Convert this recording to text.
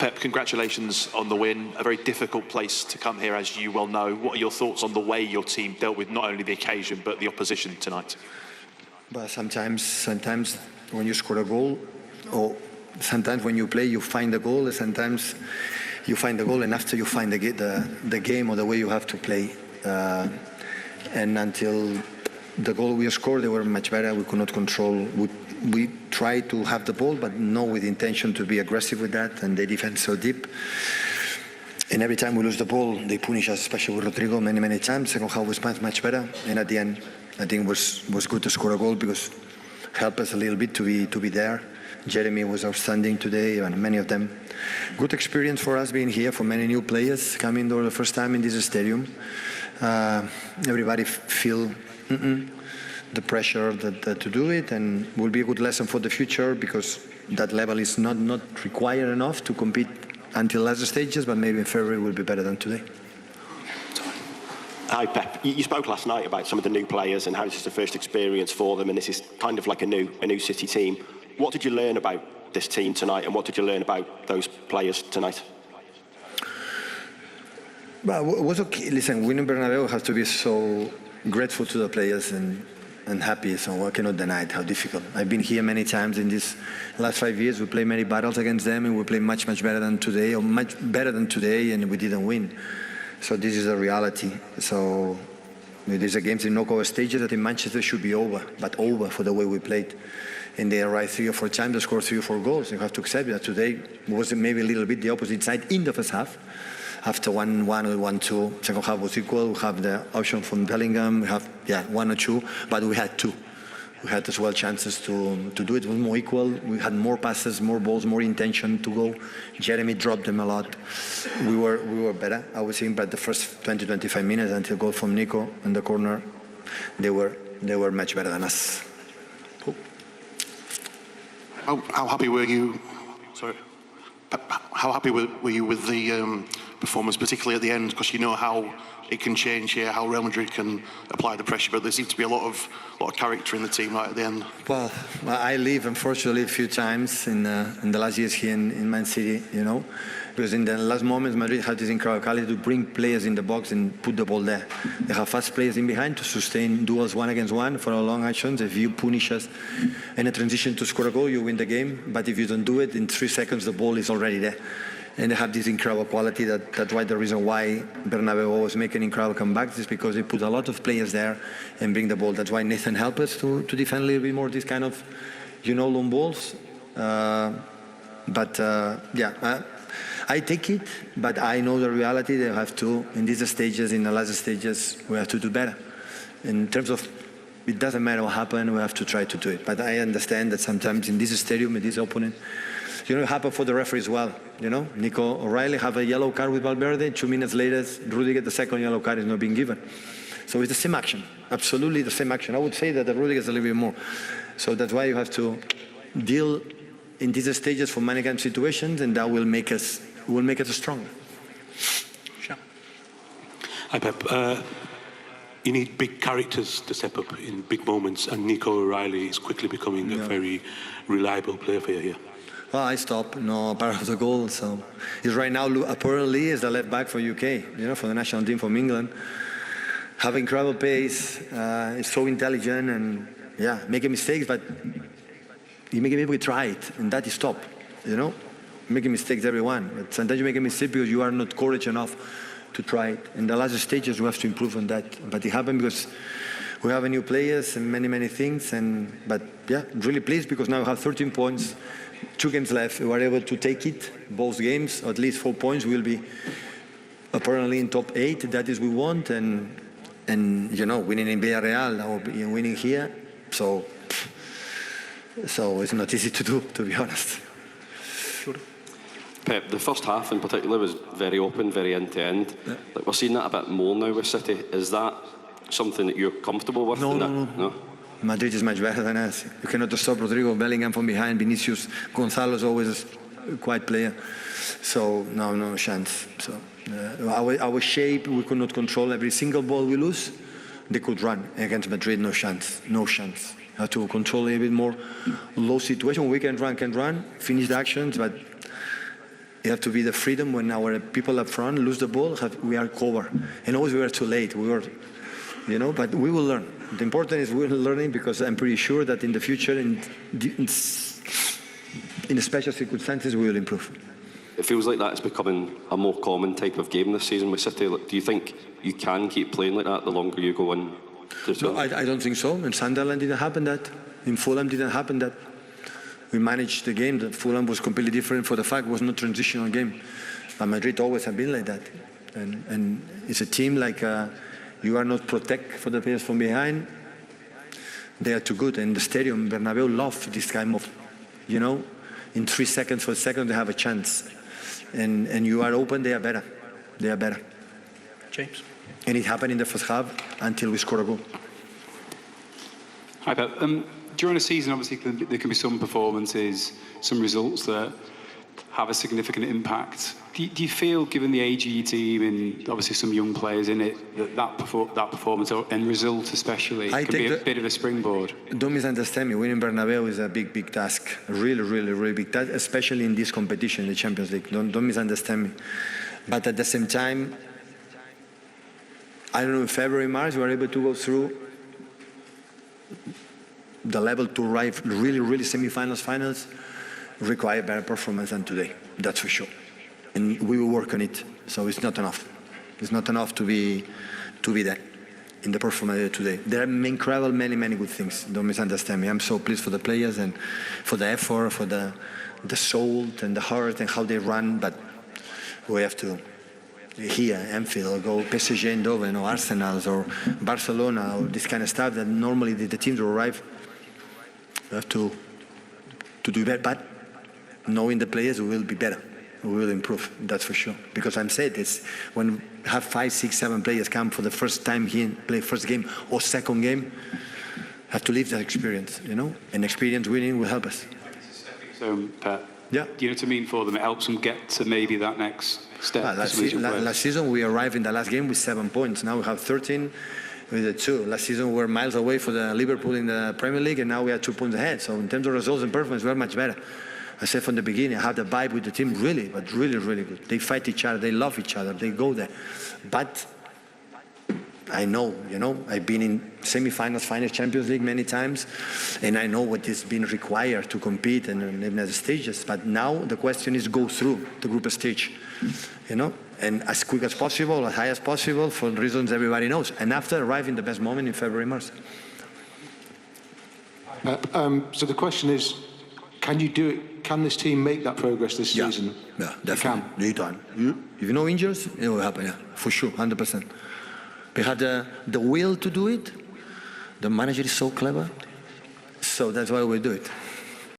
Pep, congratulations on the win. A very difficult place to come here, as you well know. What are your thoughts on the way your team dealt with not only the occasion, but the opposition tonight? But sometimes when you score a goal, or sometimes when you play, you find the goal, and sometimes you find the goal, and after you find the game or the way you have to play. And until the goal we scored, they were much better. We could not control. We tried to have the ball, but not with the intention to be aggressive with that, and they defend so deep. And every time we lose the ball, they punish us, especially with Rodrigo, many times. Second half was much better, and at the end, I think it was good to score a goal because it helped us a little bit to be there. Jeremy was outstanding today, and many of them. Good experience for us being here, for many new players coming for the first time in this stadium. Everybody feel the pressure to do it, and will be a good lesson for the future because that level is not required enough to compete until last stages, but maybe in February will be better than today. Hi Pep, you spoke last night about some of the new players and how this is the first experience for them, and this is kind of like a new City team. What did you learn about this team tonight, and what did you learn about those players tonight? Well, it was okay. Listen, winning Bernabeu has to be so grateful to the players and happy, so I cannot deny it, how difficult. I've been here many times in these last 5 years. We played many battles against them, and we played much better than today, or much better than today, and we didn't win. So this is a reality. So these are games in knockout stages that in Manchester should be over, but over for the way we played. And they arrived 3 or 4 times, they scored 3 or 4 goals. You have to accept that today was maybe a little bit the opposite side in the first half. After 1-1 or 1-2, second half was equal. We have the option from Bellingham. We have 1 or 2, but we had 2. We had as well chances to do it. It was more equal. We had more passes, more balls, more intention to go. Jeremy dropped them a lot. We were better, I would think, but the first 20-25 minutes until goal from Nico in the corner, they were much better than us. Cool. How happy were you? Sorry. How happy were you with the performance, particularly at the end? Because you know how it can change here, how Real Madrid can apply the pressure, but there seems to be a lot of character in the team right at the end. Well, I live, unfortunately, a few times in the last years here in Mancity, you know, because in the last moments, Madrid had this incredible quality to bring players in the box and put the ball there. They have fast players in behind to sustain duels 1 against 1 for long actions. If you punish us in a transition to score a goal, you win the game. But if you don't do it, in 3 seconds, the ball is already there. And they have this incredible quality. That's why the reason why Bernabeu was making incredible comebacks is because they put a lot of players there and bring the ball. That's why Nathan helped us to defend a little bit more this kind of, long balls. I take it, but I know the reality. They have to, in these stages, in the last stages, we have to do better. In terms of, it doesn't matter what happened, we have to try to do it. But I understand that sometimes in this stadium, with this opponent, it happened for the referee as well. Nico O'Reilly have a yellow card with Valverde. 2 minutes later, Rudy gets the second yellow card, is not being given. So it's the same action, absolutely the same action. I would say that the Rudy gets a little bit more. So that's why you have to deal in these stages for many kind of situations, and that will make us stronger. Sure. Hi Pep. You need big characters to step up in big moments, and Nico O'Reilly is quickly becoming a very reliable player for you here. Well, I stopped, part of the goal. So he's right now apparently is the left back for UK, for the national team from England. Have incredible pace, is so intelligent, and making mistakes, but we try it, and that is stop. Making mistakes, everyone. But sometimes you make a mistake because you are not courage enough to try it. In the last stages, we have to improve on that. But it happened because we have new players and many things. But really pleased because now we have 13 points. 2 games left. We were able to take it, both games, at least 4 points. We'll be apparently in top 8. That is we want, and winning in Villarreal, now winning here. So it's not easy to do, to be honest. Sure. Pep, the first half in particular was very open, very end-to-end. Yeah. We're seeing that a bit more now with City. Is that something that you're comfortable with? No. Madrid is much better than us. You cannot stop Rodrigo, Bellingham from behind, Vinicius, Gonzalo is always a quiet player. So no chance. So our shape, we could not control every single ball we lose. They could run against Madrid, no chance. Have to control a little bit more low situation. We can run, finish the actions, but You have to be the freedom when our people up front lose the ball, we are covered. And always we were too late. We were, but we will learn. The important is we're learning, because I'm pretty sure that in the future, in special circumstances, we will improve. It feels like that's becoming a more common type of game this season with City. Do you think you can keep playing like that the longer you go on? No, I don't think so. In Sunderland didn't happen that. In Fulham didn't happen that. We managed the game. The Fulham was completely different for the fact it was not a transitional game. But Madrid always have been like that. And it's a team like you are not protect for the players from behind. They are too good. And the stadium, Bernabeu, love this kind of, in 3 seconds, 4 seconds, they have a chance. And you are open, they are better. They are better. James. And it happened in the first half until we scored a goal. Hi, Pep. During a season, obviously, there can be some performances, some results that have a significant impact. Do you feel, given the age of your team and obviously some young players in it, that performance and result especially can be a bit of a springboard? Don't misunderstand me. Winning Bernabeu is a big, big task. Really, really, really big task, especially in this competition, the Champions League. Don't misunderstand me. But at the same time, I don't know, in February, March, we were able to go through the level to arrive really, really semi-finals, finals, require better performance than today. That's for sure. And we will work on it. So it's not enough. It's not enough to be there in the performance today. There are incredible, many, many good things. Don't misunderstand me. I'm so pleased for the players and for the effort, for the soul and the heart and how they run. But we have to, here, Anfield, or go PSG Eindhoven, or Arsenal, or Barcelona, or this kind of stuff that normally the teams will arrive. We have to do better, but knowing the players, we will be better. We will improve, that's for sure. Because I'm saying this, when we have 5, 6, 7 players come for the first time here, play first game or second game, have to live that experience, And experience winning will help us. So, Pep, yeah. Do you know what I mean for them? It helps them get to maybe that next step. Last season, we arrived in the last game with 7 points. Now we have 13. With the 2. Last season we were miles away for the Liverpool in the Premier League, and now we are 2 points ahead. So in terms of results and performance, we're much better. I said from the beginning, I have the vibe with the team really, but really, really good. They fight each other, they love each other, they go there. But I know, I've been in semi-finals, finals, Champions League many times, and I know what is being required to compete and even at the stages. But now the question is go through the group stage, and as quick as possible, as high as possible, for reasons everybody knows. And after, arrive in the best moment in February, March. So the question is, can you do it? Can this team make that progress this season? Yeah, definitely. You can. If you know injuries, it will happen, yeah, for sure, 100%. We had the will to do it. The manager is so clever, so that's why we do it.